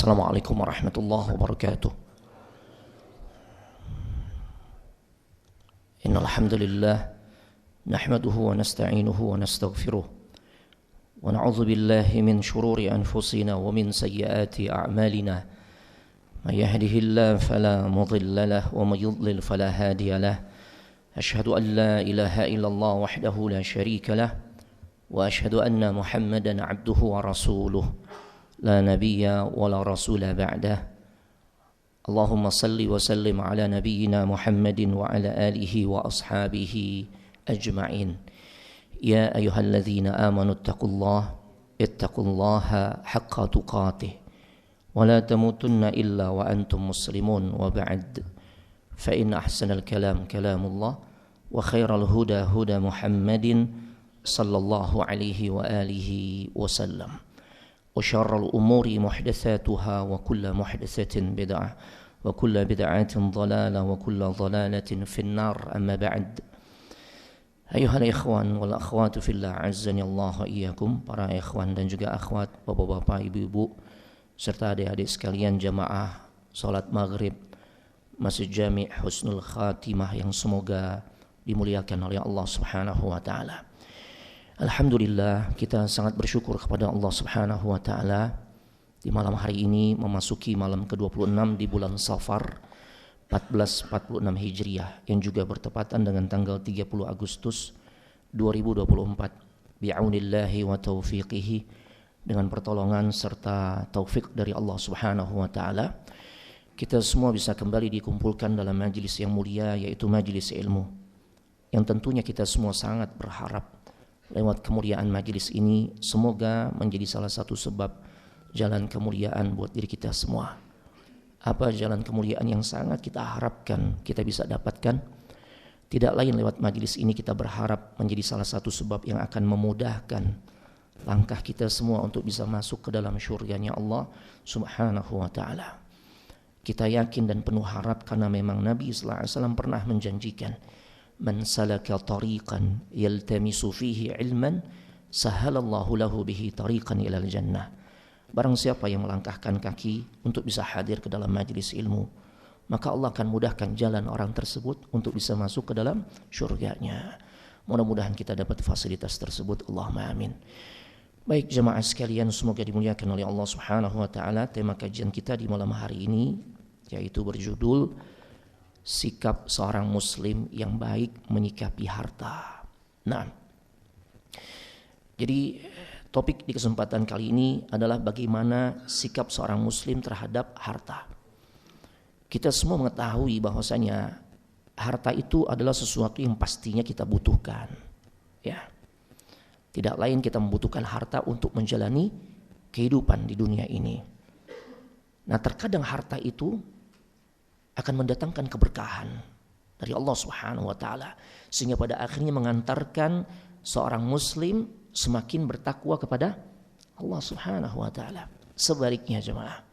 Assalamualaikum warahmatullahi wabarakatuh. Innal hamdalillah nahmaduhu wa nasta'inuhu wa nastaghfiruh wa na'udzu billahi min shururi anfusina wa min sayyiati a'malina. May yahdihillahu fala mudilla lahu wa may yudlil fala hadiya lahu. Asyhadu an la ilaha illallah wahdahu la syarika lahu wa asyhadu anna Muhammadan 'abduhu wa rasuluh. La nabiyya wa la rasula ba'dah. Allahumma salli wa sallim ala nabiyyina Muhammadin wa ala alihi wa ashabihi ajma'in. Ya ayyuhalladzina amanu ittaqullaha haqqa tuqatih wa la tamutunna illa wa antum muslimun wa ba'd. Fa inna ahsanal kalam kalamullah wa khairal huda huda Muhammadin sallallahu alaihi wa alihi wa sallam. وشر الأمور محدثاتها وكل محدثة بدعة وكل بدعة ضلالة وكل ضلالة في النار أما بعد. أيها الإخوان والأخوات في الله عزني الله وإياكم. Para ikhwan dan juga akhwat, bapak-bapak, ibu-ibu serta adik-adik sekalian jamaah salat maghrib Masjid Jami' Husnul Khatimah yang semoga dimuliakan oleh Allah Subhanahu wa taala. Alhamdulillah, kita sangat bersyukur kepada Allah Subhanahu wa taala di malam hari ini memasuki malam ke-26 di bulan Safar 1446 Hijriah yang juga bertepatan dengan tanggal 30 Agustus 2024 bi'aunillahi wa taufiqihi, dengan pertolongan serta taufik dari Allah Subhanahu wa taala kita semua bisa kembali dikumpulkan dalam majelis yang mulia, yaitu majelis ilmu, yang tentunya kita semua sangat berharap lewat kemuliaan majelis ini semoga menjadi salah satu sebab jalan kemuliaan buat diri kita semua. Apa jalan kemuliaan yang sangat kita harapkan kita bisa dapatkan? Tidak lain lewat majelis ini kita berharap menjadi salah satu sebab yang akan memudahkan langkah kita semua untuk bisa masuk ke dalam syurganya Allah Subhanahu wa ta'ala. Kita yakin dan penuh harap karena memang Nabi sallallahu alaihi wasallam pernah menjanjikan, man salaka tariqan yaltamisu fihi ilman sahalallahu lahu bihi tariqan ilal jannah. Barang siapa yang melangkahkan kaki untuk bisa hadir ke dalam majlis ilmu, maka Allah akan mudahkan jalan orang tersebut untuk bisa masuk ke dalam syurganya. Mudah-mudahan kita dapat fasilitas tersebut, Allahumma amin. Baik jemaah sekalian, semoga dimuliakan oleh Allah Subhanahu wa taala. Tema kajian kita di malam hari ini yaitu berjudul sikap seorang muslim yang baik menyikapi harta. Nah, jadi topik di kesempatan kali ini adalah bagaimana sikap seorang muslim terhadap harta. Kita semua mengetahui bahwasanya harta itu adalah sesuatu yang pastinya kita butuhkan. Ya. Tidak lain kita membutuhkan harta untuk menjalani kehidupan di dunia ini. Nah, terkadang harta itu akan mendatangkan keberkahan dari Allah Subhanahu wa taala sehingga pada akhirnya mengantarkan seorang muslim semakin bertakwa kepada Allah Subhanahu wa taala. Sebaliknya jemaah,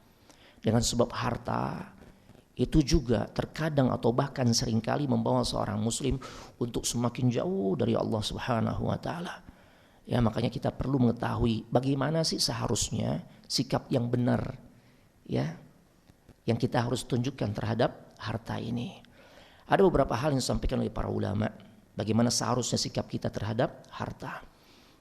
dengan sebab harta itu juga terkadang atau bahkan seringkali membawa seorang muslim untuk semakin jauh dari Allah Subhanahu wa taala. Ya, makanya kita perlu mengetahui bagaimana sih seharusnya sikap yang benar, ya, yang kita harus tunjukkan terhadap harta ini. Ada beberapa hal yang disampaikan oleh para ulama bagaimana seharusnya sikap kita terhadap harta,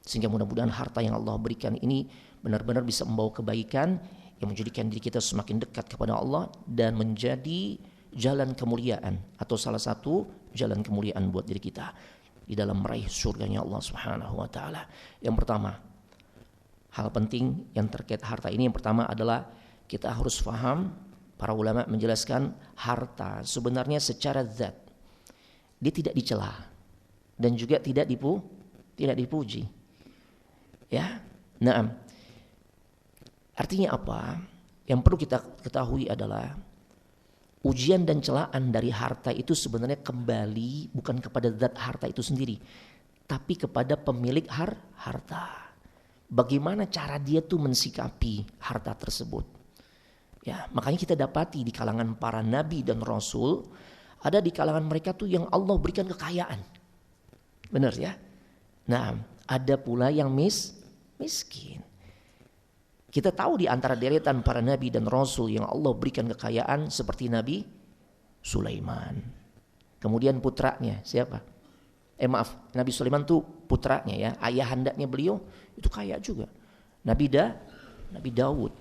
sehingga mudah-mudahan harta yang Allah berikan ini benar-benar bisa membawa kebaikan yang menjadikan diri kita semakin dekat kepada Allah dan menjadi jalan kemuliaan atau salah satu jalan kemuliaan buat diri kita di dalam meraih surganya Allah Subhanahu wa taala. Yang pertama, hal penting yang terkait harta ini, yang pertama adalah kita harus paham. Para ulama menjelaskan harta sebenarnya secara zat dia tidak dicela dan juga tidak dipuji. Ya, nah, artinya apa? Yang perlu kita ketahui adalah ujian dan celaan dari harta itu sebenarnya kembali bukan kepada zat harta itu sendiri, tapi kepada pemilik harta. Bagaimana cara dia tuh mensikapi harta tersebut? Ya, makanya kita dapati di kalangan para nabi dan rasul, ada di kalangan mereka tuh yang Allah berikan kekayaan. Benar ya? Nah, ada pula yang miskin. Kita tahu di antara deretan para nabi dan rasul yang Allah berikan kekayaan seperti Nabi Sulaiman. Kemudian putranya siapa? Nabi Sulaiman tuh putranya ya, ayahandanya beliau itu kaya juga. Nabi Daud.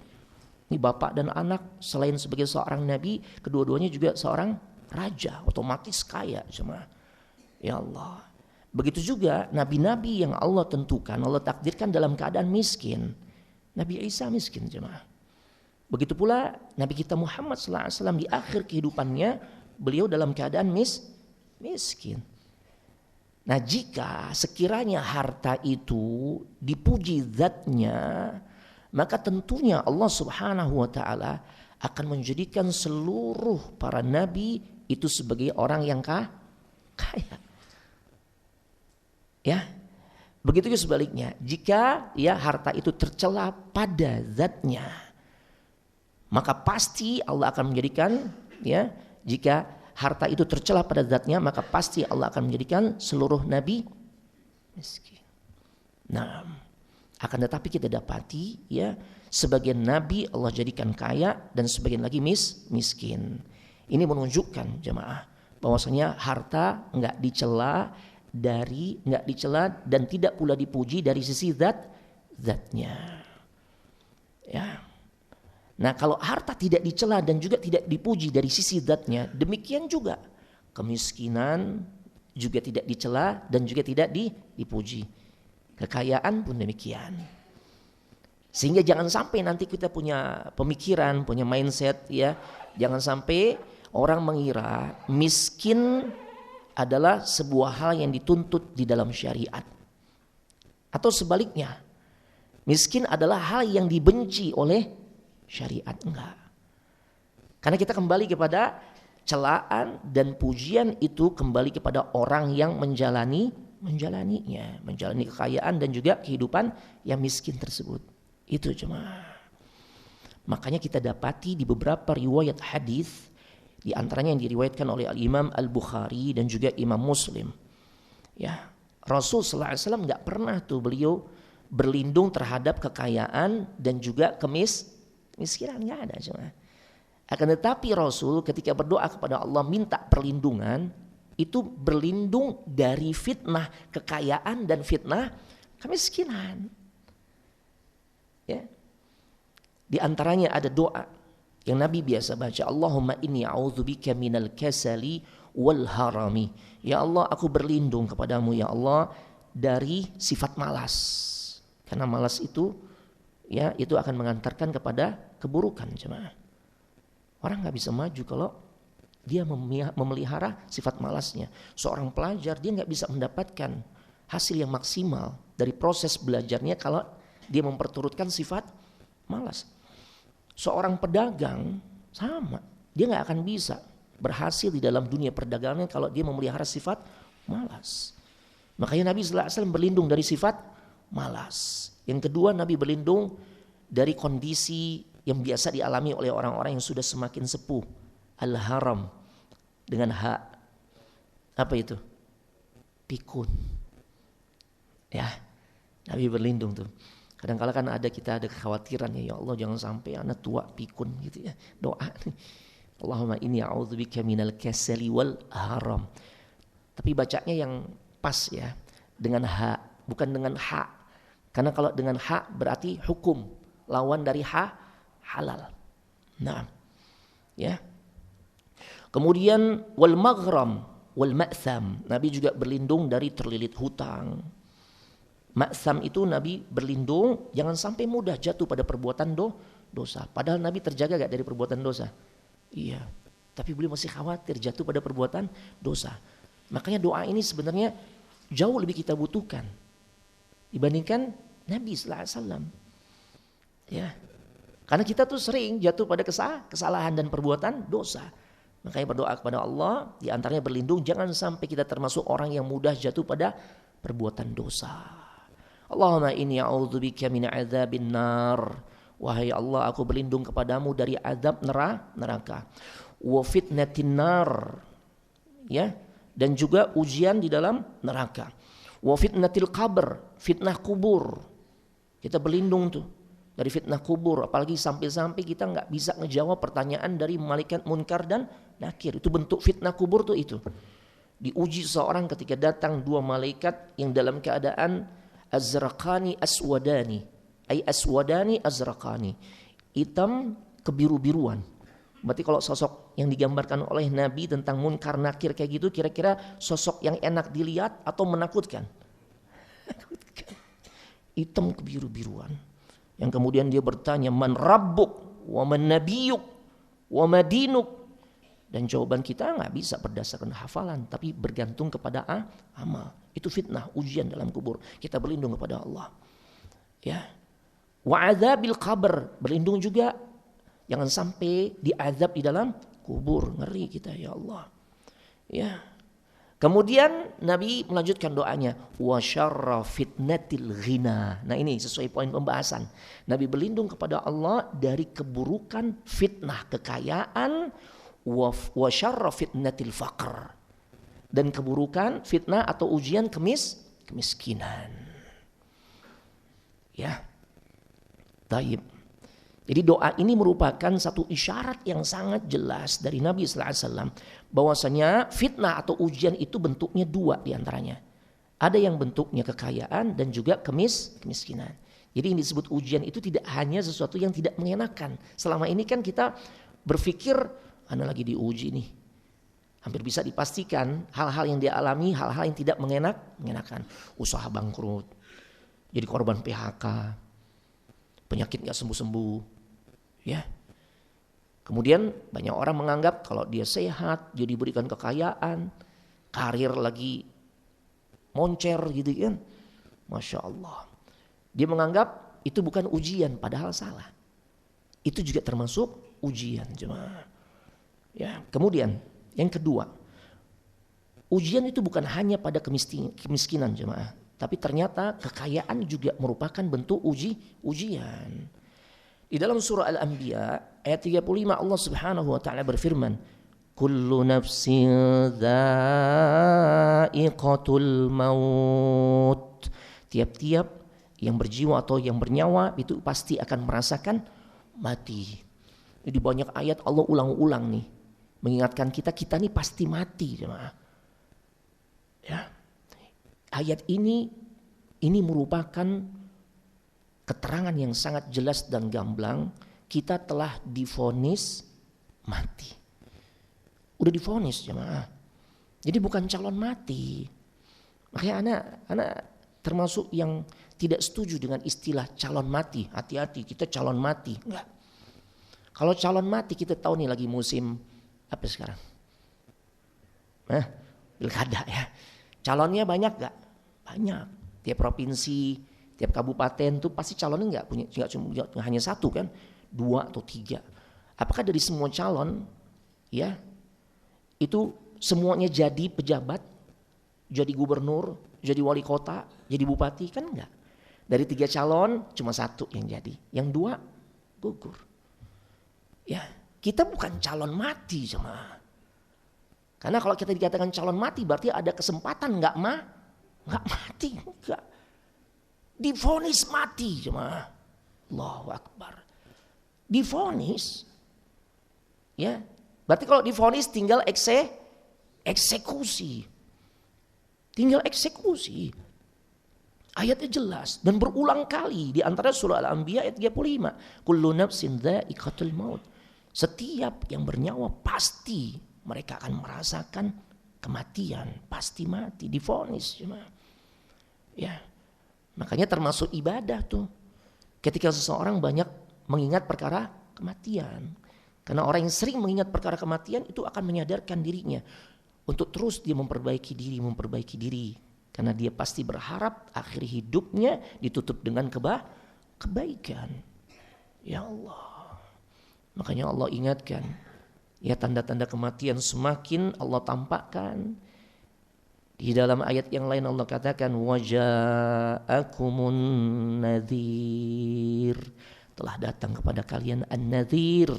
Ini bapak dan anak, selain sebagai seorang nabi, kedua-duanya juga seorang raja, otomatis kaya jemaah. Ya Allah. Begitu juga nabi-nabi yang Allah tentukan, Allah takdirkan dalam keadaan miskin. Nabi Isa miskin jemaah. Begitu pula Nabi kita Muhammad SAW di akhir kehidupannya, beliau dalam keadaan miskin. Nah, jika sekiranya harta itu dipuji zatnya, maka tentunya Allah Subhanahu wa taala akan menjadikan seluruh para nabi itu sebagai orang yang kaya. Ya. Begitu juga sebaliknya, jika ya harta itu tercela pada zatnya, maka pasti Allah akan menjadikan ya, jika harta itu tercela pada zatnya, maka pasti Allah akan menjadikan seluruh nabi miskin. Nah, akan tetapi kita dapati ya, sebagian nabi Allah jadikan kaya dan sebagian lagi miskin. Ini menunjukkan jemaah bahwasanya harta enggak dicela dan tidak pula dipuji dari sisi zatnya. Ya. Nah, kalau harta tidak dicela dan juga tidak dipuji dari sisi zatnya, demikian juga kemiskinan juga tidak dicela dan juga tidak dipuji. Kekayaan pun demikian. Sehingga jangan sampai nanti kita punya pemikiran, punya mindset ya, jangan sampai orang mengira miskin adalah sebuah hal yang dituntut di dalam syariat. Atau sebaliknya, miskin adalah hal yang dibenci oleh syariat. Enggak. Karena kita kembali kepada celaan dan pujian itu kembali kepada orang yang menjalani kekayaan dan juga kehidupan yang miskin tersebut. Itu cuma. Makanya kita dapati di beberapa riwayat hadis, di antaranya yang diriwayatkan oleh Al-Imam Al-Bukhari dan juga Imam Muslim. Ya, Rasul sallallahu alaihi wasallam enggak pernah tuh beliau berlindung terhadap kekayaan dan juga kemiskinan, enggak ada cuma. Akan tetapi Rasul ketika berdoa kepada Allah minta perlindungan, itu berlindung dari fitnah kekayaan dan fitnah kemiskinan. Ya. Di antaranya ada doa yang Nabi biasa baca, Allahumma inni a'udzubika minal kasali wal harami. Ya Allah, aku berlindung kepadamu ya Allah dari sifat malas. Karena malas itu ya, itu akan mengantarkan kepada keburukan jemaah. Orang enggak bisa maju kalau dia memelihara sifat malasnya. Seorang pelajar dia enggak bisa mendapatkan hasil yang maksimal dari proses belajarnya kalau dia memperturutkan sifat malas. Seorang pedagang sama, dia nggak akan bisa berhasil di dalam dunia perdagangan kalau dia memelihara sifat malas. Makanya Nabi sallallahu alaihi wasallam berlindung dari sifat malas. Yang kedua, Nabi berlindung dari kondisi yang biasa dialami oleh orang-orang yang sudah semakin sepuh, al-haram dengan hak. Apa itu? Pikun. Ya, Nabi berlindung tuh. Kadang-kala kan kita ada kekhawatiran ya Allah jangan sampai anak tua pikun gitu ya. Doa Allahumma inni a'udzubika minal kasali wal haram. Tapi bacanya yang pas ya, dengan hak, bukan dengan hak. Karena kalau dengan hak berarti hukum, lawan dari halal. Nah, ya. Kemudian wal maghram wal ma'tham. Nabi juga berlindung dari terlilit hutang. Ma'tham itu Nabi berlindung jangan sampai mudah jatuh pada perbuatan dosa. Padahal Nabi terjaga gak dari perbuatan dosa? Iya. Tapi beliau masih khawatir jatuh pada perbuatan dosa. Makanya doa ini sebenarnya jauh lebih kita butuhkan dibandingkan Nabi sallallahu alaihi wasallam. Ya. Karena kita tuh sering jatuh pada kesalahan dan perbuatan dosa. Makanya berdoa kepada Allah, di antaranya berlindung jangan sampai kita termasuk orang yang mudah jatuh pada perbuatan dosa. Allahumma inni a'udzubika min adzabin nar. Wahai Allah, aku berlindung kepadamu dari azab neraka. Wa fitnatin nar. Ya, dan juga ujian di dalam neraka. Wa fitnatil qabr, fitnah kubur. Kita berlindung tuh dari fitnah kubur, apalagi sampai-sampai kita nggak bisa ngejawab pertanyaan dari malaikat munkar dan nakir. Itu bentuk fitnah kubur tuh itu. Diuji seseorang ketika datang dua malaikat yang dalam keadaan azraqani aswadani, ay aswadani azraqani, hitam kebiru-biruan. Berarti kalau sosok yang digambarkan oleh Nabi tentang munkar nakir kayak gitu, kira-kira sosok yang enak dilihat atau menakutkan? Hitam kebiru-biruan. Yang kemudian dia bertanya, man rabbuk wa man nabiyuk wa madinuk. Dan jawaban kita nggak bisa berdasarkan hafalan, tapi bergantung kepada amal. Itu fitnah, ujian dalam kubur. Kita berlindung kepada Allah. Ya. Wa adzabil qabr, berlindung juga jangan sampai diazab di dalam kubur. Ngeri kita ya Allah. Ya. Kemudian Nabi melanjutkan doanya, wa syarra fitnatil ghina. Nah ini sesuai poin pembahasan. Nabi berlindung kepada Allah dari keburukan fitnah kekayaan, wa syarra fitnatil faqr, dan keburukan fitnah atau ujian kemiskinan. Ya. Taib. Jadi doa ini merupakan satu isyarat yang sangat jelas dari Nabi sallallahu alaihi wasallam bahwasanya fitnah atau ujian itu bentuknya dua diantaranya. Ada yang bentuknya kekayaan dan juga kemiskinan. Jadi yang disebut ujian itu tidak hanya sesuatu yang tidak mengenakan. Selama ini kan kita berpikir ana lagi diuji nih. Hampir bisa dipastikan hal-hal yang dia alami, hal-hal yang tidak mengenakan. Usaha bangkrut, jadi korban PHK, penyakit gak sembuh-sembuh. Ya. Kemudian banyak orang menganggap kalau dia sehat, dia diberikan kekayaan, karir lagi moncer gitu kan. Masya Allah. Dia menganggap itu bukan ujian, padahal salah. Itu juga termasuk ujian jemaah. Ya. Kemudian yang kedua, ujian itu bukan hanya pada kemiskinan jemaah, tapi ternyata kekayaan juga merupakan bentuk ujian. Di dalam surah Al-Anbiya ayat 35 Allah Subhanahu wa taala berfirman, kullu nafsin dha'iqatul maut. Tiap-tiap yang berjiwa atau yang bernyawa itu pasti akan merasakan mati. Jadi banyak ayat Allah ulang-ulang nih mengingatkan kita nih pasti mati, jemaah. Ya. Ayat ini merupakan keterangan yang sangat jelas dan gamblang, kita telah divonis mati. Udah divonis jemaah. Jadi bukan calon mati. Makanya anak termasuk yang tidak setuju dengan istilah calon mati. Hati-hati, kita calon mati. Enggak. Kalau calon mati kita tahu nih lagi musim apa sekarang? Pilkada ya. Calonnya banyak gak? Banyak. Tiap provinsi, tiap kabupaten tuh pasti calonnya nggak cuma hanya satu kan, 2 atau 3. Apakah dari semua calon ya itu semuanya jadi pejabat, jadi gubernur, jadi wali kota, jadi bupati? Kan enggak. Dari 3 calon cuma 1 yang jadi, yang 2 gugur. Ya, kita bukan calon mati jemaah. Karena kalau kita dikatakan calon mati berarti ada kesempatan nggak mati, enggak. Divonis mati jemaah. Allahu Akbar. Divonis. Ya. Berarti kalau divonis tinggal eksekusi. Tinggal eksekusi. Ayatnya jelas dan berulang kali di antara surah Al-Anbiya ayat 35. Kullu nafsin dha'iqatul maut. Setiap yang bernyawa pasti mereka akan merasakan kematian, pasti mati, divonis jemaah. Ya. Makanya termasuk ibadah tuh. Ketika seseorang banyak mengingat perkara kematian. Karena orang yang sering mengingat perkara kematian itu akan menyadarkan dirinya untuk terus dia memperbaiki diri. Karena dia pasti berharap akhir hidupnya ditutup dengan kebaikan. Ya Allah. Makanya Allah ingatkan. Ya tanda-tanda kematian semakin Allah tampakkan. Di dalam ayat yang lain Allah katakan waja'akumun nadhir, telah datang kepada kalian an-nadhir,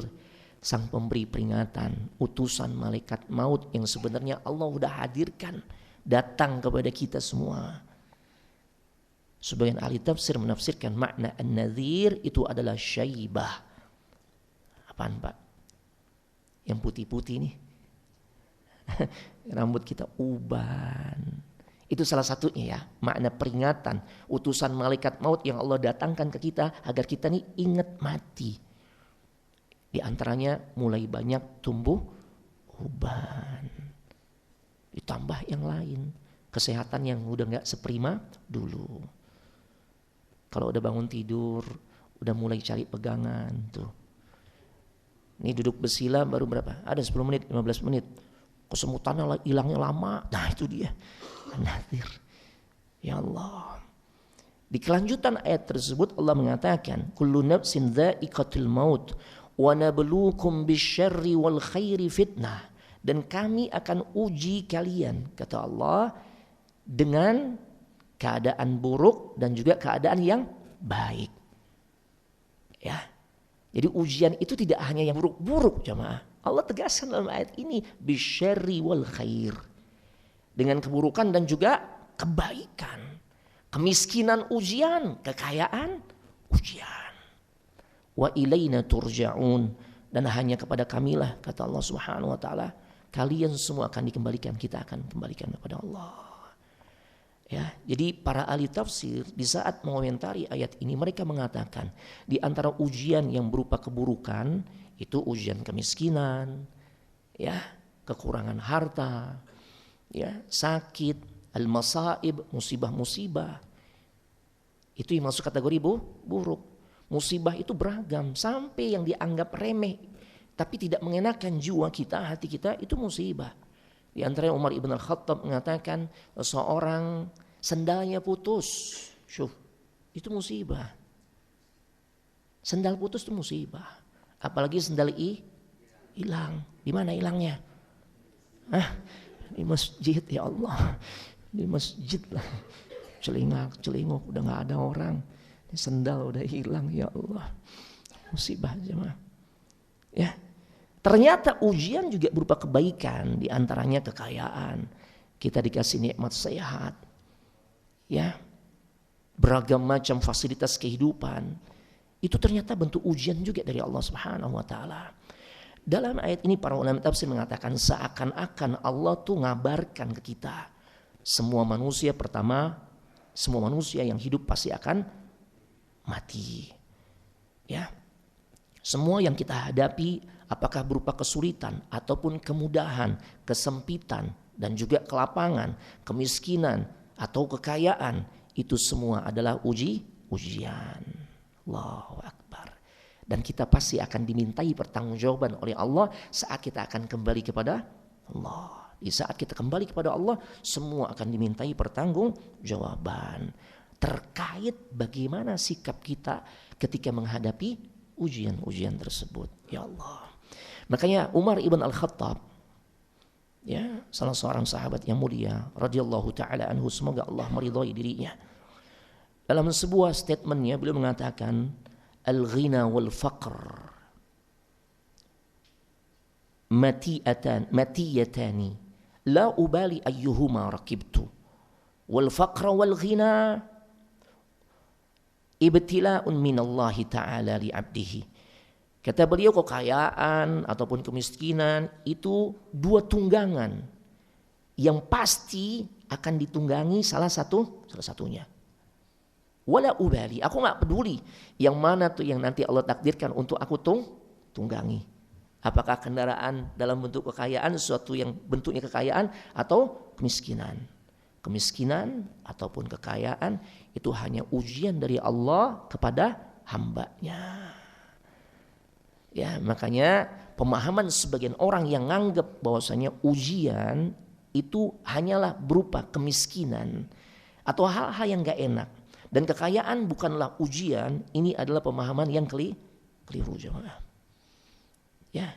sang pemberi peringatan, utusan malaikat maut yang sebenarnya Allah sudah hadirkan datang kepada kita semua Sebagian ahli tafsir menafsirkan makna an-nadhir itu adalah syaibah. Apaan Pak? Yang putih-putih nih. Rambut kita uban. Itu salah satunya ya, makna peringatan, utusan malaikat maut yang Allah datangkan ke kita agar kita nih ingat mati. Di antaranya mulai banyak tumbuh uban. Ditambah yang lain, kesehatan yang udah gak seprima dulu. Kalau udah bangun tidur, udah mulai cari pegangan tuh. Ini duduk bersila baru berapa? Ada 10 menit, 15 menit. Kesemutannya hilangnya lama. Nah itu dia. An-nadhir. Ya Allah. Di kelanjutan ayat tersebut Allah mengatakan, kullu nafsin dha'iqatul maut wa nabluukum bisyarri wal khairi fitnah. Dan kami akan uji kalian, kata Allah, dengan keadaan buruk dan juga keadaan yang baik. Ya. Jadi ujian itu tidak hanya yang buruk-buruk jemaah. Allah tegaskan dalam ayat ini bisyarri wal khair. Dengan keburukan dan juga kebaikan. Kemiskinan ujian, kekayaan ujian. Wa ilaina turja'un, dan hanya kepada kamilah kata Allah Subhanahu wa taala, kalian semua akan dikembalikan, kita akan kembalikan kepada Allah. Ya, jadi para ahli tafsir di saat mengomentari ayat ini mereka mengatakan di antara ujian yang berupa keburukan itu ujian kemiskinan, ya, kekurangan harta, ya, sakit, al-masaib, musibah-musibah. Itu yang masuk kategori buruk. Musibah itu beragam sampai yang dianggap remeh tapi tidak mengenakan jiwa kita, hati kita, itu musibah. Di antaranya Umar ibn al-Khattab mengatakan seorang sendalnya putus. Syuf, itu musibah. Sendal putus itu musibah. Apalagi sendal hilang. Di mana hilangnya? Di masjid, ya Allah. Di masjid lah. Celingak-celinguk udah gak ada orang. Sendal udah hilang, ya Allah. Musibah jemaah. Ya. Ternyata ujian juga berupa kebaikan, di antaranya kekayaan. Kita dikasih nikmat sehat. Ya. Beragam macam fasilitas kehidupan. Itu ternyata bentuk ujian juga dari Allah Subhanahu wa taala. Dalam ayat ini para ulama tafsir mengatakan seakan-akan Allah tuh ngabarkan ke kita. Semua manusia yang hidup pasti akan mati. Ya. Semua yang kita hadapi, apakah berupa kesulitan ataupun kemudahan, kesempitan dan juga kelapangan, kemiskinan atau kekayaan, itu semua adalah ujian. Allahu Akbar. Dan kita pasti akan dimintai pertanggungjawaban oleh Allah saat kita akan kembali kepada Allah. Di saat kita kembali kepada Allah, semua akan dimintai pertanggungjawaban terkait bagaimana sikap kita ketika menghadapi ujian-ujian tersebut. Ya Allah. Makanya Umar ibn al-Khattab, ya, salah seorang sahabat yang mulia radhiyallahu taala anhu, semoga Allah meridhai dirinya. Dalam sebuah statementnya beliau mengatakan al-ghina wal faqr matiyatani la ubali ayyuhuma rakibtu wal faqra wal ghina ibtila'un minallahi ta'ala li'abdihi. Kata beliau, kekayaan ataupun kemiskinan itu dua tunggangan yang pasti akan ditunggangi salah satunya. Wala ubali, aku gak peduli yang mana tuh yang nanti Allah takdirkan untuk aku tunggangi. Apakah kendaraan dalam bentuk kekayaan, sesuatu yang bentuknya kekayaan, atau kemiskinan. Kemiskinan ataupun kekayaan itu hanya ujian dari Allah kepada hambanya. Ya, makanya pemahaman sebagian orang yang nganggap bahwasanya ujian itu hanyalah berupa kemiskinan atau hal-hal yang gak enak. Dan kekayaan bukanlah ujian, ini adalah pemahaman yang keliru jemaah. Ya,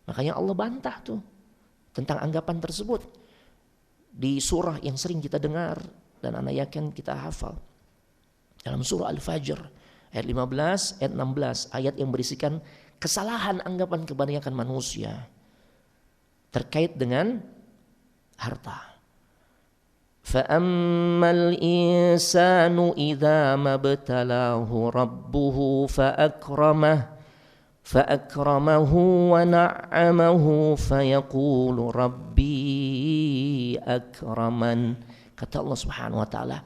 makanya Allah bantah tuh tentang anggapan tersebut. Di surah yang sering kita dengar dan ana yakin kita hafal. Dalam surah Al-Fajr ayat 15, ayat 16, ayat yang berisikan kesalahan anggapan kebanyakan manusia terkait dengan harta. فأما الإنسان إذا ما ابتلاه ربه فأكرمه ونعمه فيقول ربي أكرمن. Kata Allah Subhanahu wa taala,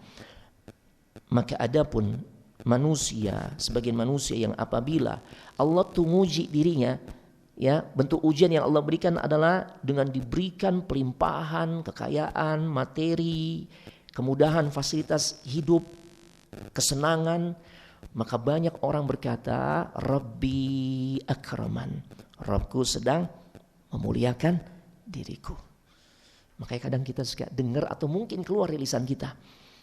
maka adapun manusia, sebagian manusia yang apabila Allah tuh nguji dirinya, ya, bentuk ujian yang Allah berikan adalah dengan diberikan pelimpahan kekayaan, materi, kemudahan, fasilitas hidup, kesenangan, maka banyak orang berkata, Rabbi akraman, Rabbku sedang memuliakan diriku. Makanya kadang kita suka dengar atau mungkin keluar dari lisan kita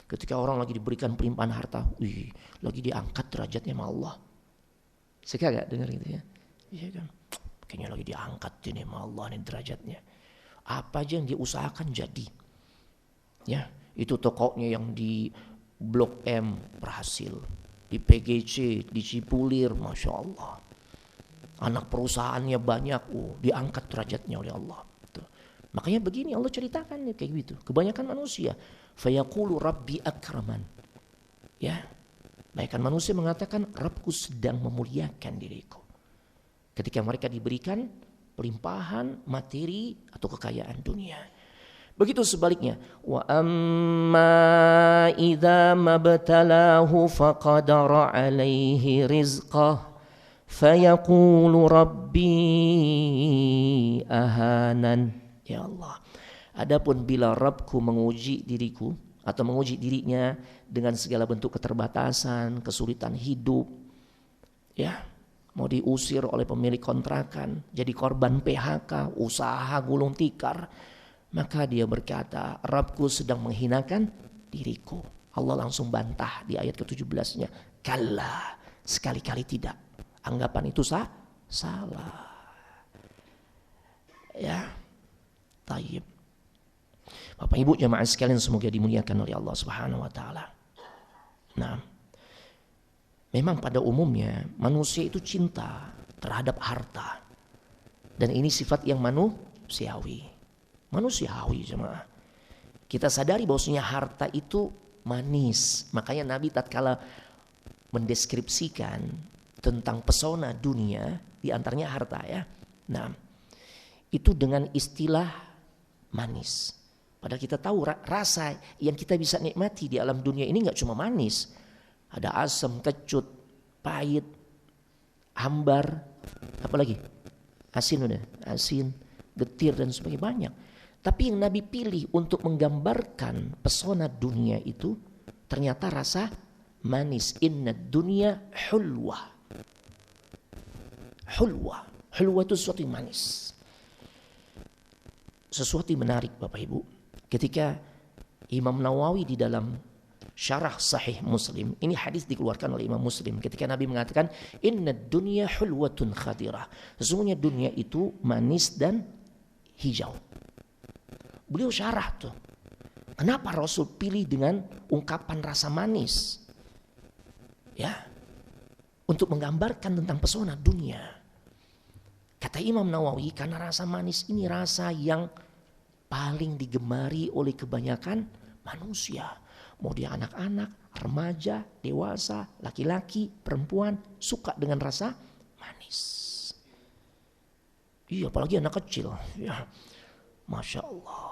ketika orang lagi diberikan pelimpahan harta, wih, lagi diangkat derajatnya sama Allah. Suka gak dengar gitu ya? Iya kan? Kayaknya lagi diangkat ini sama Allah nih derajatnya. Apa aja yang diusahakan jadi. Ya, itu tokonya yang di Blok M berhasil, di PGC, di Cipulir, Masya Allah. Anak perusahaannya banyak, diangkat derajatnya oleh Allah. Tuh. Makanya begini Allah ceritakan kayak gitu. Kebanyakan manusia, fayaqulu Rabbi akraman. Ya, bahkan manusia mengatakan Rabbku sedang memuliakan diriku. Ketika mereka diberikan pelimpahan materi atau kekayaan dunia. Begitu sebaliknya, wa amma idza mabtalahu faqadara alaihi rizqah fayaqulu rabbi ahanan. Ya Allah, adapun bila Rabbku menguji diriku atau menguji dirinya dengan segala bentuk keterbatasan, kesulitan hidup, ya, mau diusir oleh pemilik kontrakan, jadi korban PHK, usaha gulung tikar, maka dia berkata, Rabbku sedang menghinakan diriku. Allah langsung bantah di ayat ke-17-nya. Kalla, sekali-kali tidak. Anggapan itu salah. Ya, taib. Bapak Ibu jamaah sekalian semoga dimuliakan oleh Allah Subhanahu wa taala. Nah, memang pada umumnya manusia itu cinta terhadap harta. Dan ini sifat yang manusiawi. Manusiawi jemaah. Kita sadari bahwasanya harta itu manis. Makanya Nabi tatkala mendeskripsikan tentang pesona dunia, di antaranya harta ya. Nah, itu dengan istilah manis. Padahal kita tahu rasa yang kita bisa nikmati di alam dunia ini gak cuma manis. Ada asam, kecut, pahit, hambar, apa lagi? Asin udah, asin, getir dan sebagainya banyak. Tapi yang Nabi pilih untuk menggambarkan pesona dunia itu ternyata rasa manis. Inna dunya hulwa. Hulwa. Hulwa itu sesuatu yang manis. Sesuatu yang menarik Bapak Ibu. Ketika Imam Nawawi di dalam Syarah Sahih Muslim, ini hadis dikeluarkan oleh Imam Muslim ketika Nabi mengatakan inna dunya hulwatun khadirah. Sesungguhnya dunia itu manis dan hijau. Beliau syarah tuh. Kenapa Rasul pilih dengan ungkapan rasa manis? Ya. Untuk menggambarkan tentang pesona dunia. Kata Imam Nawawi, karena rasa manis ini rasa yang paling digemari oleh kebanyakan manusia. Mau dia anak-anak, remaja, dewasa, laki-laki, perempuan suka dengan rasa manis. Iya, apalagi anak kecil. Ya, Masya Allah.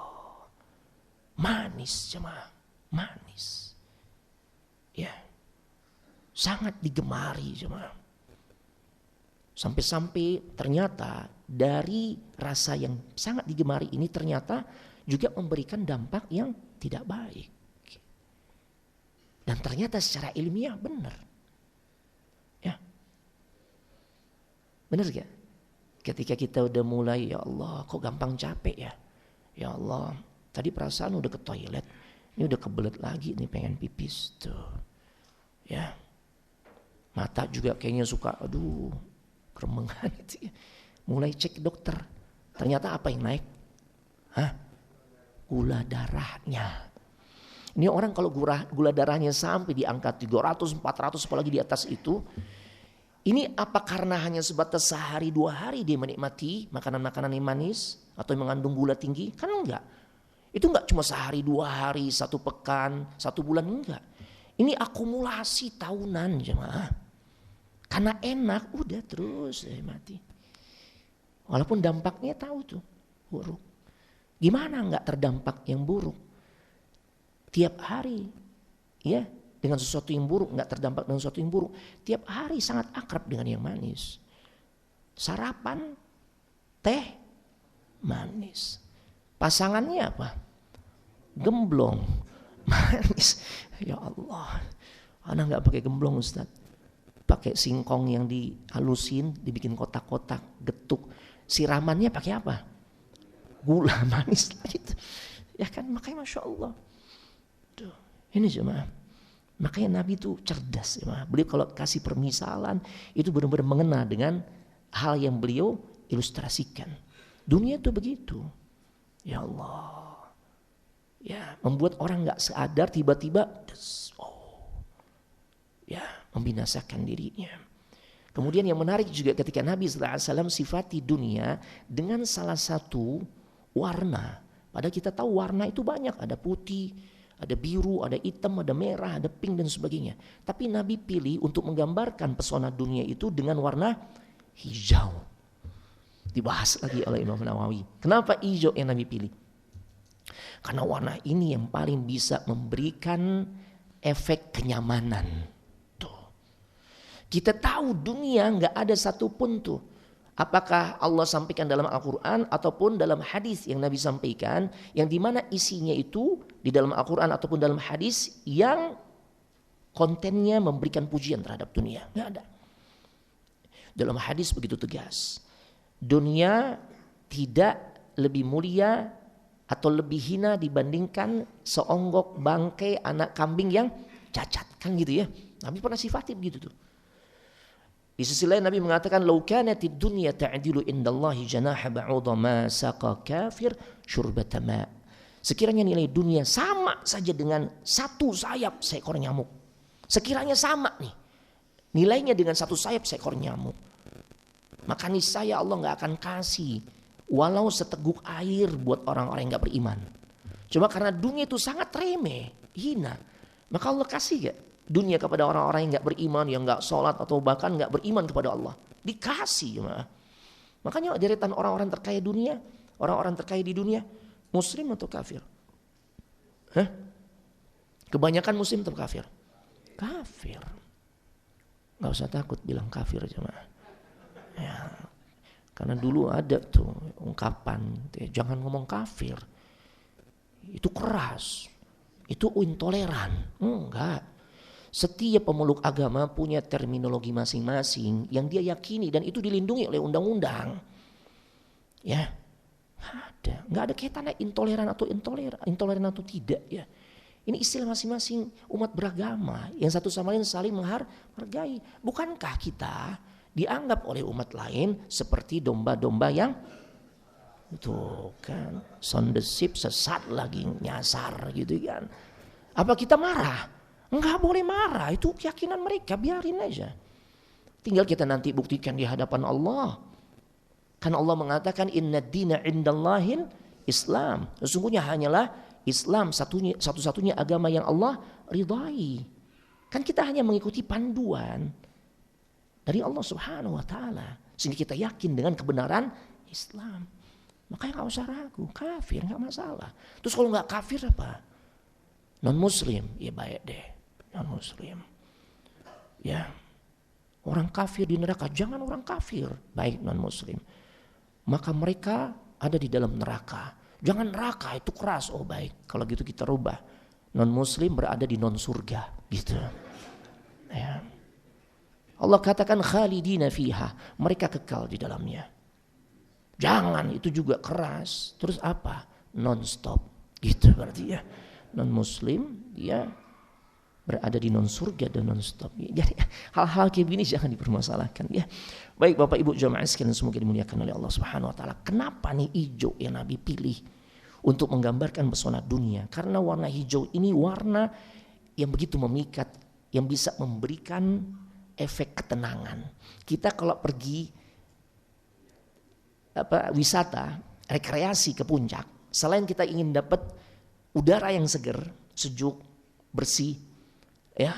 Manis jemaah, manis. Ya, sangat digemari jemaah. Sampai-sampai ternyata dari rasa yang sangat digemari ini ternyata juga memberikan dampak yang tidak baik. Dan ternyata secara ilmiah benar. Ya. Benar gak? Ketika kita udah mulai, ya Allah kok gampang capek ya. Ya Allah, tadi perasaan udah ke toilet, ini udah kebelet lagi nih pengen pipis tuh. Ya. Mata juga kayaknya suka, aduh, keremengan itu ya. Mulai cek dokter. Ternyata apa yang naik? Gula darahnya. Ini orang kalau gula darahnya sampai di angka 300, 400 apalagi di atas itu. Ini apa karena hanya sebatas sehari 2 hari dia menikmati makanan-makanan yang manis atau yang mengandung gula tinggi? Kan enggak. Itu enggak cuma sehari, 2 hari, 1 pekan, 1 bulan, enggak. Ini akumulasi tahunan jemaah. Karena enak, udah terus mati. Walaupun dampaknya tahu tuh buruk. Gimana enggak terdampak yang buruk? Tiap hari, ya, dengan sesuatu yang buruk, enggak terdampak dengan sesuatu yang buruk. Tiap hari sangat akrab dengan yang manis. Sarapan, teh, manis. Pasangannya apa? Gemblong, manis. Ya Allah, anak enggak pakai gemblong Ustaz. Pakai singkong yang dihalusin, dibikin kotak-kotak, getuk. Siramannya pakai apa? Gula manis gitu. Ya kan, makanya Masya Allah. Tuh, ini jemaah. Makanya Nabi itu cerdas jemaah. Beliau kalau kasih permisalan itu benar-benar mengena dengan hal yang beliau ilustrasikan. Dunia itu begitu. Ya Allah. Ya, membuat orang enggak sadar tiba-tiba membinasakan dirinya. Kemudian yang menarik juga ketika Nabi SAW sifati dunia dengan salah satu warna. Padahal kita tahu warna itu banyak, ada putih, ada biru, ada hitam, ada merah, ada pink dan sebagainya. Tapi Nabi pilih untuk menggambarkan pesona dunia itu dengan warna hijau. Dibahas lagi oleh Imam Nawawi. Kenapa hijau yang Nabi pilih? Karena warna ini yang paling bisa memberikan efek kenyamanan. Kita tahu dunia nggak ada satupun tuh. Apakah Allah sampaikan dalam Al-Quran ataupun dalam hadis yang Nabi sampaikan, yang dimana isinya itu di dalam Al-Quran ataupun dalam hadis yang kontennya memberikan pujian terhadap dunia, nggak ada. Dalam hadis begitu tegas, dunia tidak lebih mulia atau lebih hina dibandingkan seonggok bangkai anak kambing yang cacat, kan gitu ya. Nabi pernah sifati begitu tuh. Di sisi lain Nabi mengatakan law kanatid dunya ta'dilu indallahi janaha ba'udha ma saqa kafir syurbata ma. Sekiranya nilai dunia sama saja dengan satu sayap seekor nyamuk. Sekiranya sama nih nilainya dengan satu sayap seekor nyamuk, maka niscaya Allah enggak akan kasih walau seteguk air buat orang-orang yang enggak beriman. Cuma karena dunia itu sangat remeh, hina, maka Allah kasih gak dunia kepada orang-orang yang gak beriman, yang gak sholat atau bahkan gak beriman kepada Allah. Dikasih. Makanya deretan orang-orang terkaya dunia, orang-orang terkaya di dunia, muslim atau kafir? Kebanyakan muslim atau kafir? Kafir. Gak usah takut bilang kafir jemaah. Ya, karena dulu ada tuh ungkapan, jangan ngomong kafir. Itu keras, itu intoleran. Enggak. Setiap pemeluk agama punya terminologi masing-masing yang dia yakini dan itu dilindungi oleh undang-undang. Ya, nggak ada kaitannya intoleran atau tidak ya. Ini istilah masing-masing umat beragama yang satu sama lain saling menghargai. Bukankah kita dianggap oleh umat lain seperti domba-domba yang itu kan sondesip sesat lagi nyasar gitu kan? Apa kita marah? Enggak boleh marah, itu keyakinan mereka, biarin aja. Tinggal kita nanti buktikan di hadapan Allah. Kan Allah mengatakan inna dina indallahin Islam. Sesungguhnya hanyalah Islam satu-satunya agama yang Allah ridhai. Kan kita hanya mengikuti panduan dari Allah Subhanahu wa taala sehingga kita yakin dengan kebenaran Islam. Makanya enggak usah ragu, kafir enggak masalah. Terus kalau enggak kafir apa? Non muslim, ya baik deh. Non muslim. Ya. Orang kafir di neraka, jangan orang kafir, baik non muslim. Maka mereka ada di dalam neraka. Jangan neraka itu keras, oh baik. Kalau gitu kita rubah. Non muslim berada di non surga, gitu. Ya. Allah katakan khalidina fiha, mereka kekal di dalamnya. Jangan itu juga keras. Terus apa? Non stop, gitu berarti ya. Non muslim dia berada di non surga dan non stop. Jadi hal-hal kayak begini jangan dipermasalahkan ya. Baik Bapak Ibu jamaah sekalian semoga dimuliakan oleh Allah Subhanahu wa taala. Kenapa nih hijau yang Nabi pilih untuk menggambarkan pesona dunia? Karena warna hijau ini warna yang begitu memikat, yang bisa memberikan efek ketenangan. Kita kalau pergi wisata, rekreasi ke puncak, Selain kita ingin dapat udara yang segar, sejuk, bersih, ya.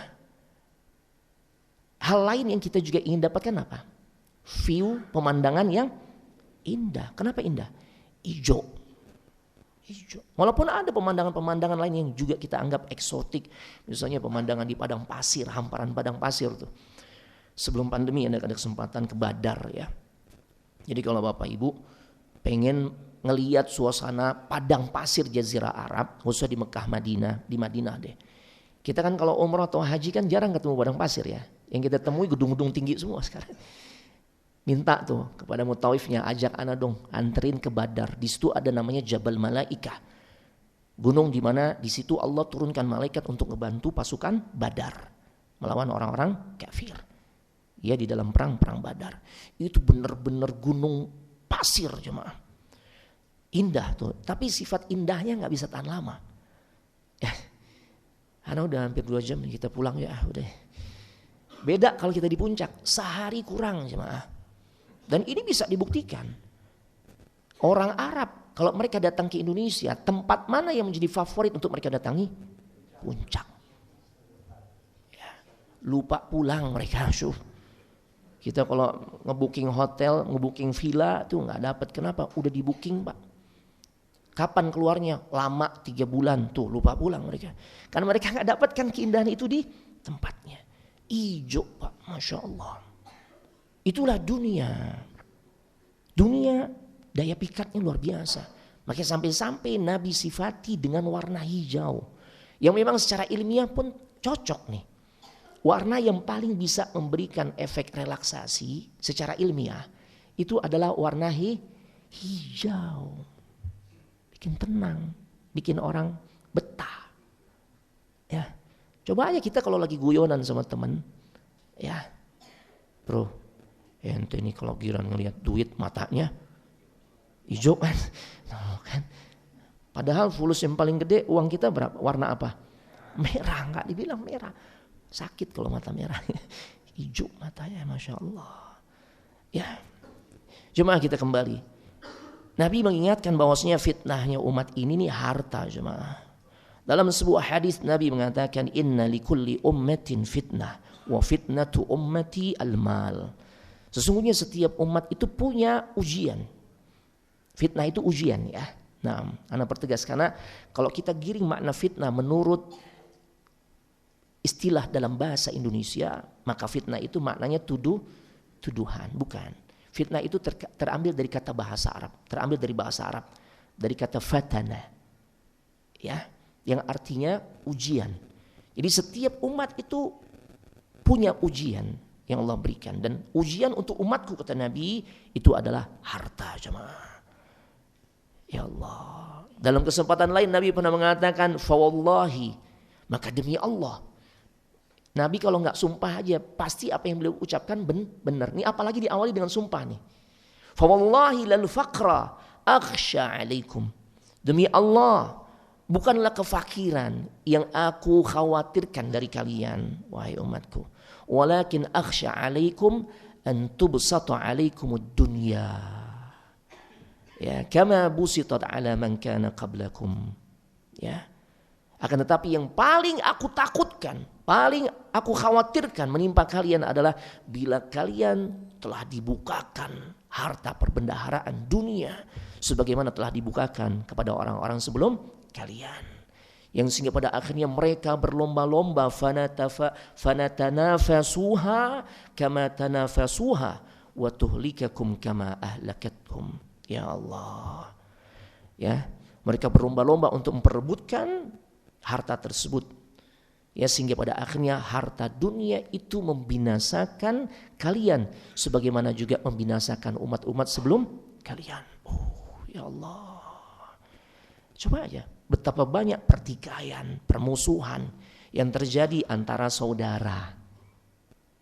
Hal lain yang kita juga ingin dapatkan apa? View, pemandangan yang indah. Kenapa indah? Hijau. Walaupun ada pemandangan-pemandangan lain yang juga kita anggap eksotik. Misalnya pemandangan di padang pasir, hamparan padang pasir tuh. Sebelum pandemi ada kesempatan ke Badar ya. Jadi kalau Bapak Ibu pengen ngelihat suasana padang pasir Jazirah Arab, khususnya di Mekah, di Madinah deh. Kita kan kalau umrah atau haji kan jarang ketemu padang pasir ya. Yang kita temui gedung-gedung tinggi semua sekarang. Minta tuh kepada mutawifnya, ajak anak dong, anterin ke Badar. Di situ ada namanya Jabal Malaikah. Gunung di mana di situ Allah turunkan malaikat untuk ngebantu pasukan Badar melawan orang-orang kafir. Ya di dalam perang Badar. Itu benar-benar gunung pasir jemaah. Indah tuh, tapi sifat indahnya nggak bisa tahan lama. Ya, karena udah hampir 2 jam kita pulang ya, udah. Beda kalau kita di puncak, sehari kurang jemaah. Dan ini bisa dibuktikan. Orang Arab kalau mereka datang ke Indonesia, tempat mana yang menjadi favorit untuk mereka datangi? Puncak. Ya, lupa pulang mereka. Kita kalau ngebooking hotel, ngebooking villa tuh nggak dapat. Kenapa? Udah di booking Pak. Kapan keluarnya? Lama 3 bulan tuh lupa pulang mereka. Karena mereka nggak dapatkan keindahan itu di tempatnya. Ijo Pak, Masya Allah. Itulah dunia. Dunia daya pikatnya luar biasa. Makanya sampai-sampai Nabi sifati dengan warna hijau. Yang memang secara ilmiah pun cocok nih. Warna yang paling bisa memberikan efek relaksasi secara ilmiah itu adalah warna hijau. Bikin tenang, bikin orang betah. Ya. Coba aja kita kalau lagi guyonan sama teman, ya. Bro, ente ini kalau giran ngelihat duit matanya hijau kan. No, kan. Padahal fulus yang paling gede uang kita berapa? Warna apa? Merah, enggak dibilang merah. Sakit kalau mata merah. Hijau matanya, Masya Allah. Ya. Jemaah kita kembali. Nabi mengingatkan bahwasanya fitnahnya umat ini nih harta jemaah. Dalam sebuah hadis Nabi mengatakan inna likulli ummatin fitnah wa fitnatu ummati al-mal. Sesungguhnya setiap umat itu punya ujian. Fitnah itu ujian ya. Nah, ana pertegas karena kalau kita giring makna fitnah menurut istilah dalam bahasa Indonesia, maka fitnah itu maknanya tuduhan, bukan. Fitnah itu terambil dari kata bahasa Arab, terambil dari bahasa Arab, dari kata fatana. Ya, yang artinya ujian. Jadi setiap umat itu punya ujian yang Allah berikan dan ujian untuk umatku kata Nabi itu adalah harta jemaah. Ya Allah. Dalam kesempatan lain Nabi pernah mengatakan fawallahi, maka demi Allah. Nabi kalau nggak sumpah aja pasti apa yang beliau ucapkan benar. Ini apalagi diawali dengan sumpah nih. Fawallahi lal faqra akhsha alaikum. Demi Allah, bukanlah kefakiran yang aku khawatirkan dari kalian wahai umatku. Walakin akhsha alaikum an tubsata alaikumud dunya. Ya, kama busitat ala man kana qablakum. Ya. Akan tetapi yang paling aku takutkan, paling aku khawatirkan menimpa kalian adalah bila kalian telah dibukakan harta perbendaharaan dunia sebagaimana telah dibukakan kepada orang-orang sebelum kalian. Yang sehingga pada akhirnya mereka berlomba-lomba fanatanafasuha kama tanafasuha wa tuhlikakum kama ahlakathum. Ya Allah. Ya, mereka berlomba-lomba untuk memperebutkan harta tersebut. Ya, sehingga pada akhirnya harta dunia itu membinasakan kalian sebagaimana juga membinasakan umat-umat sebelum kalian. Oh, ya Allah. Coba aja betapa banyak pertikaian, permusuhan yang terjadi antara saudara.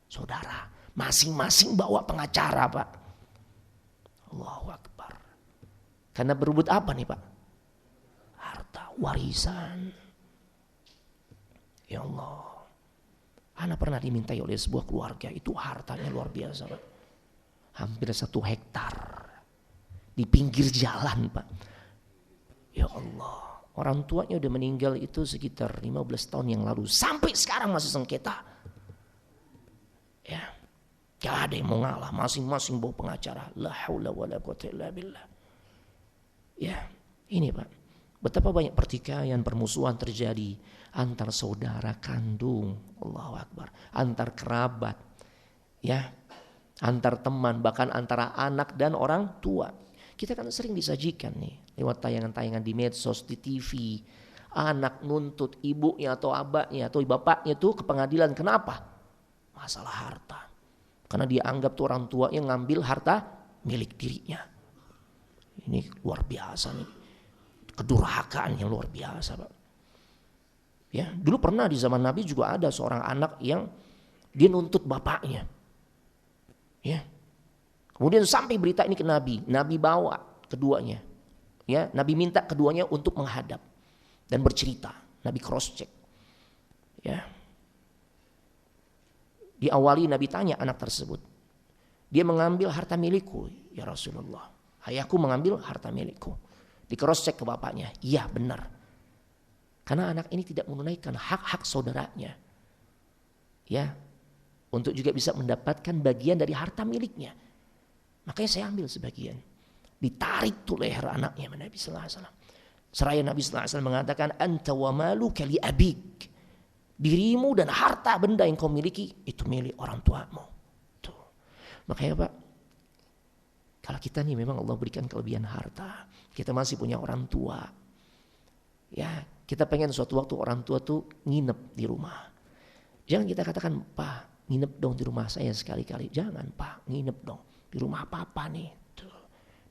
Saudara, masing-masing bawa pengacara, Pak. Allahu Akbar. Karena berebut apa nih, Pak? Harta, warisan. Ya Allah, Ana pernah dimintai oleh sebuah keluarga, itu hartanya luar biasa Pak. Hampir 1 hektar di pinggir jalan Pak. Ya Allah, orang tuanya udah meninggal itu sekitar 15 tahun yang lalu. Sampai sekarang masih sengketa. Ya, gak ada yang mau ngalah, masing-masing bawa pengacara. La haula wala quwwata illa billah. Ya, ini Pak, betapa banyak pertikaian, permusuhan terjadi antar saudara kandung, Allahu Akbar, antar kerabat, ya, antar teman, bahkan antara anak dan orang tua. Kita kan sering disajikan nih lewat tayangan-tayangan di medsos, di TV, anak nuntut ibunya atau abahnya atau bapaknya tuh ke pengadilan. Kenapa? Masalah harta. Karena dia anggap tuh orang tuanya ngambil harta milik dirinya. Ini luar biasa nih, kedurhakaan yang luar biasa Pak. Ya, dulu pernah di zaman Nabi juga ada seorang anak yang dia nuntut bapaknya. Ya. Kemudian sampai berita ini ke Nabi, Nabi bawa keduanya. Ya, Nabi minta keduanya untuk menghadap dan bercerita. Nabi cross check. Ya. Diawali Nabi tanya anak tersebut. Dia mengambil harta milikku, ya Rasulullah. Ayahku mengambil harta milikku. Di cross check ke bapaknya. Iya, benar. Karena anak ini tidak menunaikan hak-hak saudaranya. Ya. Untuk juga bisa mendapatkan bagian dari harta miliknya. Makanya saya ambil sebagian. Ditarik tuh leher anaknya Nabi sallallahu alaihi wasallam. Seraya Nabi sallallahu alaihi wasallam mengatakan anta wa maluka li abik. Dirimu dan harta benda yang kau miliki itu milik orang tuamu. Tuh. Makanya Pak, kalau kita nih memang Allah berikan kelebihan harta, kita masih punya orang tua. Ya, kita pengen suatu waktu orang tua tuh nginep di rumah. Jangan kita katakan, "Pak, nginep dong di rumah saya sekali-kali." Jangan Pak, nginep dong. Di rumah papa nih. Tuh.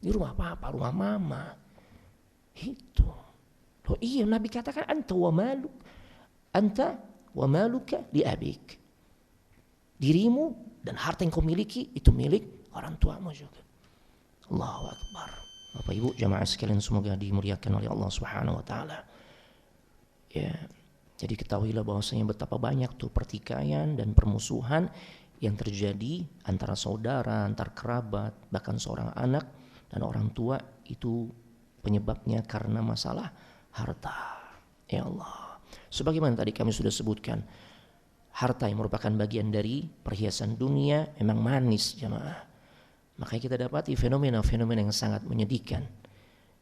Di rumah papa, rumah mama. Itu. Loh iya Nabi katakan anta wa maluka li abik. Dirimu dan harta yang kau miliki itu milik orang tuamu juga. Allahu Akbar. Bapak Ibu jamaah sekalian semoga dimuliakan oleh Allah Subhanahu wa taala. Ya. Jadi ketahuilah bahwasanya betapa banyak tuh pertikaian dan permusuhan yang terjadi antara saudara, antar kerabat, bahkan seorang anak dan orang tua itu penyebabnya karena masalah harta. Ya Allah. Sebagaimana tadi kami sudah sebutkan, harta yang merupakan bagian dari perhiasan dunia memang manis jamaah. Makanya kita dapati fenomena-fenomena yang sangat menyedihkan.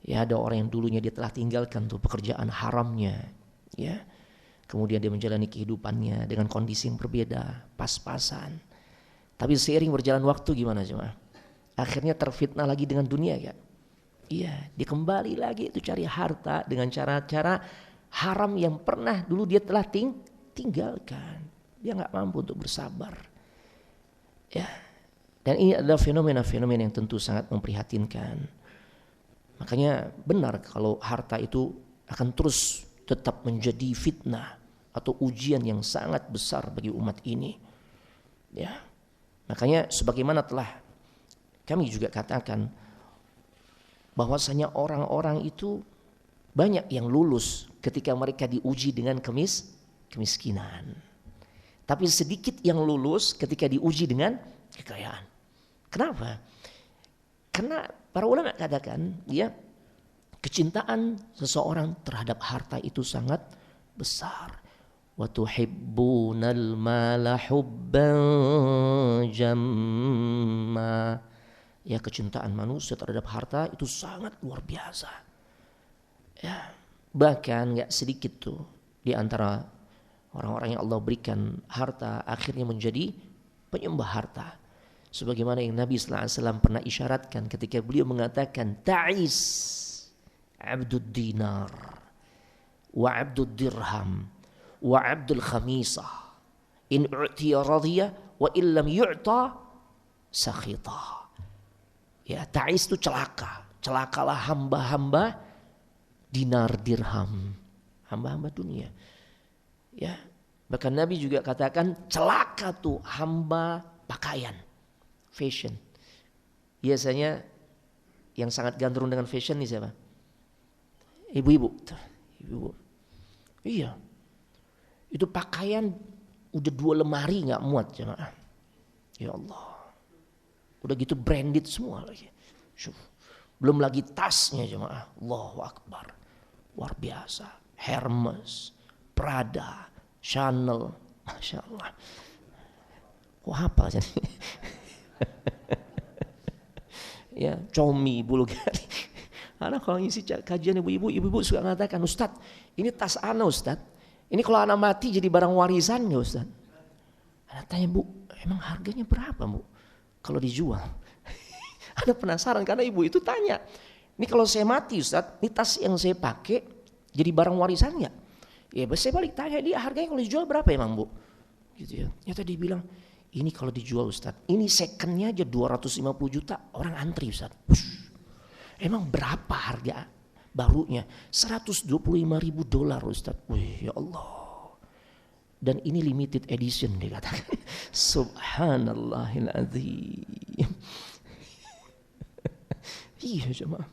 Ya, ada orang yang dulunya dia telah tinggalkan tuh pekerjaan haramnya, ya. Kemudian dia menjalani kehidupannya dengan kondisi yang berbeda, pas-pasan. Tapi seiring berjalan waktu gimana jemaah? Akhirnya terfitnah lagi dengan dunia kan? Iya, dia kembali lagi itu cari harta dengan cara-cara haram yang pernah dulu dia telah tinggalkan. Dia nggak mampu untuk bersabar. Ya. Dan ini adalah fenomena-fenomena yang tentu sangat memprihatinkan. Makanya benar kalau harta itu akan terus tetap menjadi fitnah atau ujian yang sangat besar bagi umat ini. Ya. Makanya sebagaimana telah kami juga katakan bahwasanya orang-orang itu banyak yang lulus ketika mereka diuji dengan kemiskinan. Tapi sedikit yang lulus ketika diuji dengan kekayaan. Kenapa? Karena para ulama katakan ya kecintaan seseorang terhadap harta itu sangat besar. Wa tuhibbunal mala hubban jamma. Ya, kecintaan manusia terhadap harta itu sangat luar biasa. Ya, bahkan enggak sedikit tuh di antara orang-orang yang Allah berikan harta akhirnya menjadi penyembah harta. Sebagaimana yang Nabi sallallahu alaihi wasallam pernah isyaratkan ketika beliau mengatakan ta'is abdud dinar wa abdud dirham wa abdul khamisah in u'tiya radhiya wa illam yu'ta sakhita. Ya, ta'is itu celakalah hamba-hamba dinar dirham, hamba-hamba dunia. Ya, bahkan Nabi juga katakan celaka tuh hamba pakaian, fashion. Biasanya yang sangat gandrung dengan fashion nih siapa? Ibu-ibu. Iya. Itu pakaian udah 2 lemari nggak muat jemaah. Ya Allah. Udah gitu branded semua lagi. Belum lagi tasnya jemaah. Allahu Akbar. luar biasa. Hermes, Prada, Chanel, Masya Allah. Kok apa jadi? Ya, Comi, Bulgari. Anak kalau ngisi kajian ibu-ibu suka mengatakan, Ustadz, ini tas ana Ustadz. Ini kalau anak mati jadi barang warisan nggak Ustadz? Anak tanya, Bu, emang harganya berapa Bu? Kalau dijual. Ada penasaran karena ibu itu tanya, ini kalau saya mati Ustadz, ini tas yang saya pakai jadi barang warisan nggak? Ya saya balik tanya dia, harganya kalau dijual berapa emang Bu? Gitu ya. Ternyata dia bilang, ini kalau dijual Ustadz, ini secondnya aja 250 juta, orang antri Ustadz. Emang berapa harga barunya? $125.000 Ustadz. Wih ya Allah. Dan ini limited edition dikatakan. Subhanallahil azim. Iya jemaah.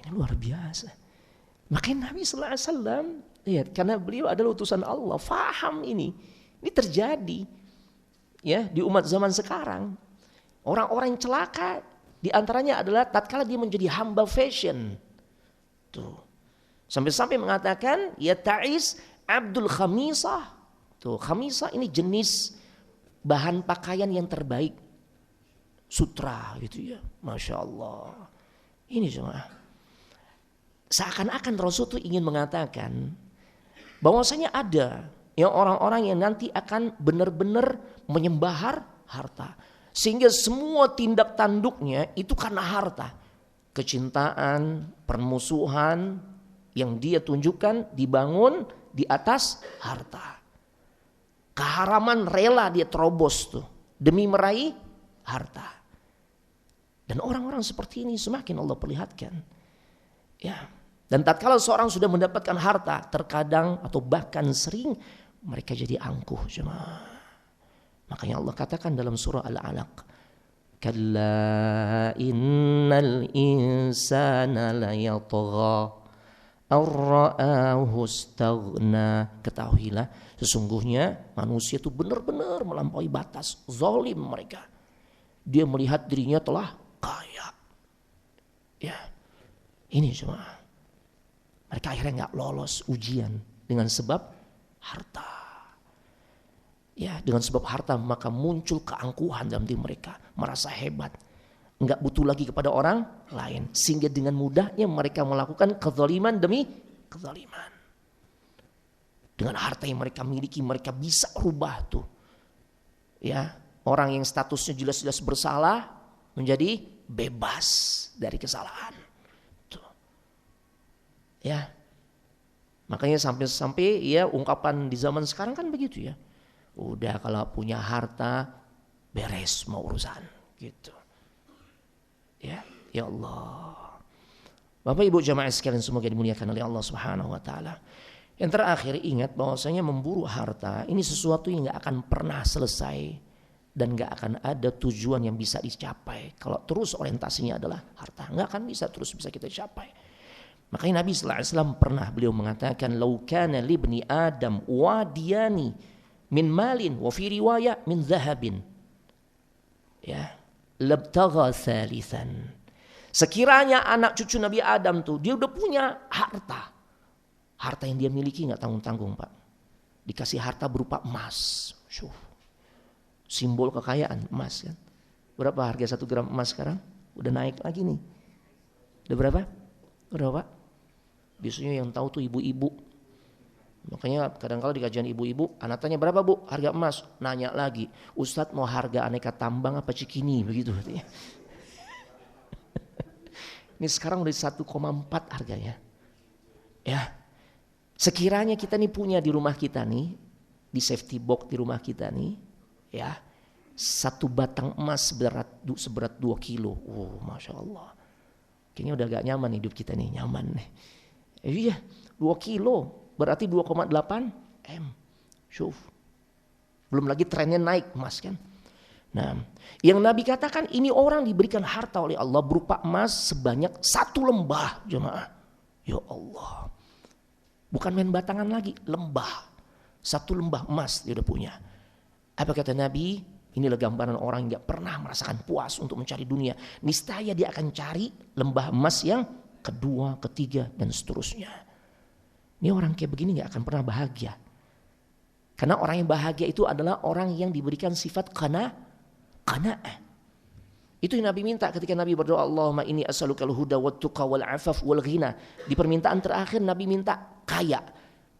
Ini luar biasa. Makanya Nabi sallallahu alaihi wasallam, lihat, karena beliau adalah utusan Allah, faham ini. Ini terjadi ya di umat zaman sekarang. Orang-orang yang celaka di antaranya adalah tatkala dia menjadi hamba fashion. Tuh. Sampai-sampai mengatakan ya ta'is abdul khamisah. Tuh, khamisah ini jenis bahan pakaian yang terbaik. Sutra gitu ya. Masya Allah. Ini cuma seakan-akan Rasul itu ingin mengatakan bahwasanya ada yang orang-orang yang nanti akan benar-benar menyembah harta. Sehingga semua tindak tanduknya itu karena harta. Kecintaan, permusuhan yang dia tunjukkan dibangun di atas harta. Keharaman rela dia terobos tuh demi meraih harta. Dan orang-orang seperti ini semakin Allah perlihatkan. Ya. Dan tatkala seorang sudah mendapatkan harta, terkadang atau bahkan sering mereka jadi angkuh jemaah. Makanya Allah katakan dalam surah Al-Alaq, kalla innal insana layatgha ar-ra'ahu istaghna. Ketahuilah sesungguhnya manusia itu benar-benar melampaui batas, zalim mereka. Dia melihat dirinya telah kaya. Ya. Ini cuma mereka akhirnya enggak lolos ujian dengan sebab harta. Ya, dengan sebab harta maka muncul keangkuhan dalam diri mereka, merasa hebat, enggak butuh lagi kepada orang lain, sehingga dengan mudahnya mereka melakukan kezaliman demi kezaliman. Dengan harta yang mereka miliki, mereka bisa rubah tuh. Ya, orang yang statusnya jelas-jelas bersalah menjadi bebas dari kesalahan. Tuh. Ya. Makanya sampai ya ungkapan di zaman sekarang kan begitu ya. Udah kalau punya harta beres mau urusan gitu. Ya Allah. Bapak Ibu jamaah sekalian semoga dimuliakan oleh Allah Subhanahu wa taala. Yang terakhir ingat bahwasanya memburu harta ini sesuatu yang enggak akan pernah selesai dan enggak akan ada tujuan yang bisa dicapai kalau terus orientasinya adalah harta. Enggak akan bisa terus bisa kita capai. Makanya Nabi sallallahu alaihi wasallam pernah beliau mengatakan lau kana libni adam wadiyani min malin wa fi riwayah min zahabin. Ya, labtagha thalithan. Sekiranya anak cucu Nabi Adam tuh dia udah punya harta. Harta yang dia miliki enggak tanggung-tanggung, Pak. Dikasih harta berupa emas. Simbol kekayaan emas kan. Berapa harga 1 gram emas sekarang? Udah naik lagi nih. Udah berapa? Udah, Pak? Biasanya yang tahu tuh ibu-ibu. Makanya kadang-kadang di kajian ibu-ibu, anak tanya berapa Bu harga emas? Nanya lagi, Ustadz mau harga aneka tambang apa cikini begitu. Ini sekarang udah 1,4 harganya. Ya, sekiranya kita nih punya di rumah kita nih, di safety box di rumah kita nih, ya, 1 batang emas seberat 2 kilo. Masya Allah. Kayaknya udah gak nyaman hidup kita nih, nyaman nih. Iya, 2 kilo berarti 2,8 M. Syuf. Belum lagi trennya naik emas kan. Nah, yang Nabi katakan ini orang diberikan harta oleh Allah berupa emas sebanyak 1 lembah jemaah. Ya Allah. Bukan main batangan lagi, lembah. 1 lembah emas dia udah punya. Apa kata Nabi? Inilah gambaran orang yang gak pernah merasakan puas untuk mencari dunia. Niscaya dia akan cari lembah emas yang kedua, ketiga dan seterusnya. Ini orang kayak begini gak akan pernah bahagia. Karena orang yang bahagia itu adalah orang yang diberikan sifat qanaah. Itu yang Nabi minta ketika Nabi berdoa, Allahumma inni as'alukal huda wat tuqa wal afaf wal ghina. Di permintaan terakhir Nabi minta kaya.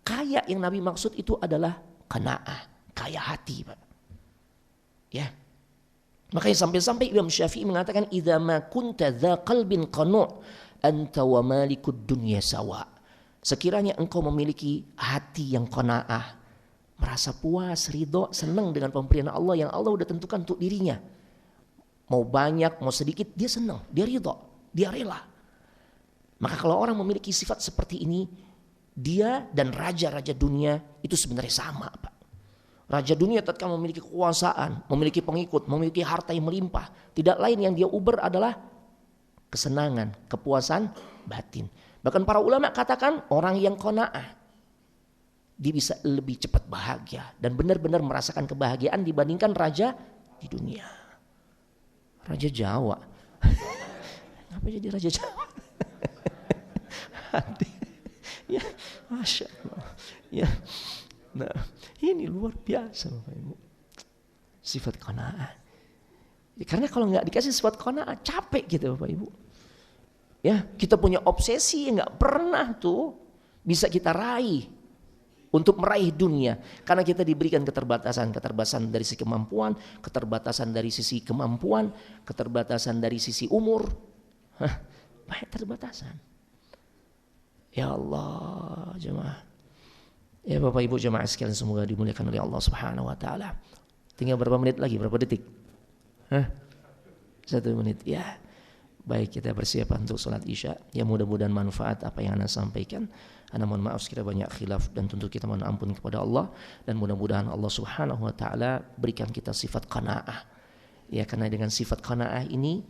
Kaya yang Nabi maksud itu adalah qanaah, kaya hati, Pak. Ya. Makanya sampai-sampai Imam Syafi'i mengatakan idza ma kunta dza qalbin qanu' anta wa malikud dunya sawa. Sekiranya engkau memiliki hati yang qanaah, merasa puas, ridho, senang dengan pemberian Allah yang Allah udah tentukan untuk dirinya. Mau banyak, mau sedikit, dia senang, dia ridho, dia rela. Maka kalau orang memiliki sifat seperti ini, dia dan raja-raja dunia itu sebenarnya sama, Pak. Raja dunia tatkala memiliki kekuasaan, memiliki pengikut, memiliki harta yang melimpah, tidak lain yang dia uber adalah kesenangan, kepuasan batin. Bahkan para ulama katakan orang yang qanaah, dia bisa lebih cepat bahagia dan benar-benar merasakan kebahagiaan dibandingkan raja di dunia. Raja Jawa. Ngapa jadi Raja Jawa? Ya, Masya Allah. Ya. Nah, ini luar biasa Bapak Ibu. Sifat qanaah. Ya, karena kalau nggak dikasih sifat qanaah, capek gitu Bapak Ibu. Ya, kita punya obsesi yang nggak pernah tuh bisa kita raih. Untuk meraih dunia, karena kita diberikan keterbatasan dari sisi kemampuan, keterbatasan dari sisi kemampuan, keterbatasan dari sisi umur, banyak keterbatasan. Ya Allah, jemaah, ya Bapak Ibu jemaah sekalian semoga dimuliakan oleh Allah Subhanahu Wa Taala. Tinggal berapa menit lagi, berapa detik? 1 menit, ya. Baik, kita bersiap untuk sholat isya. Ya mudah-mudahan manfaat apa yang Anda sampaikan. Anda mohon maaf sekiranya banyak khilaf dan tentu kita mohon ampun kepada Allah. Dan mudah-mudahan Allah Subhanahu Wa Taala berikan kita sifat qanaah. Ya, karena dengan sifat qanaah ini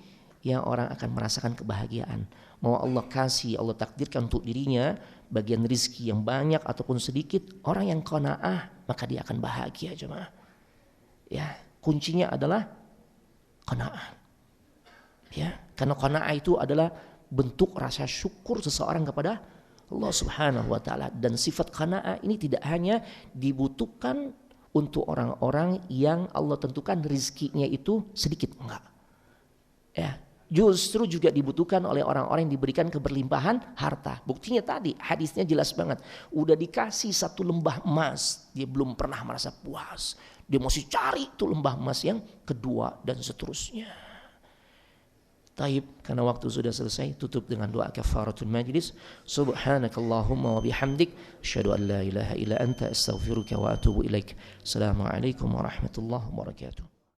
ya orang akan merasakan kebahagiaan. Mau Allah kasih, Allah takdirkan untuk dirinya bagian rizki yang banyak ataupun sedikit, orang yang qanaah maka dia akan bahagia jemaah. Ya, kuncinya adalah qanaah. Ya, karena qanaah itu adalah bentuk rasa syukur seseorang kepada Allah Subhanahu Wa Taala, dan sifat qanaah ini tidak hanya dibutuhkan untuk orang-orang yang Allah tentukan rizkinya itu sedikit, enggak. Ya, justru juga dibutuhkan oleh orang-orang yang diberikan keberlimpahan harta. Buktinya tadi hadisnya jelas banget. Udah dikasih 1 lembah emas, dia belum pernah merasa puas. Dia masih cari tuh lembah emas yang kedua dan seterusnya. Taib, karena waktu sudah selesai, tutup dengan doa kafaratul majlis. Subhanakallahumma wa bihamdik, asyhadu an la ilaha illa anta, astaghfiruka wa atubu ilaik. Assalamualaikum warahmatullahi wabarakatuh.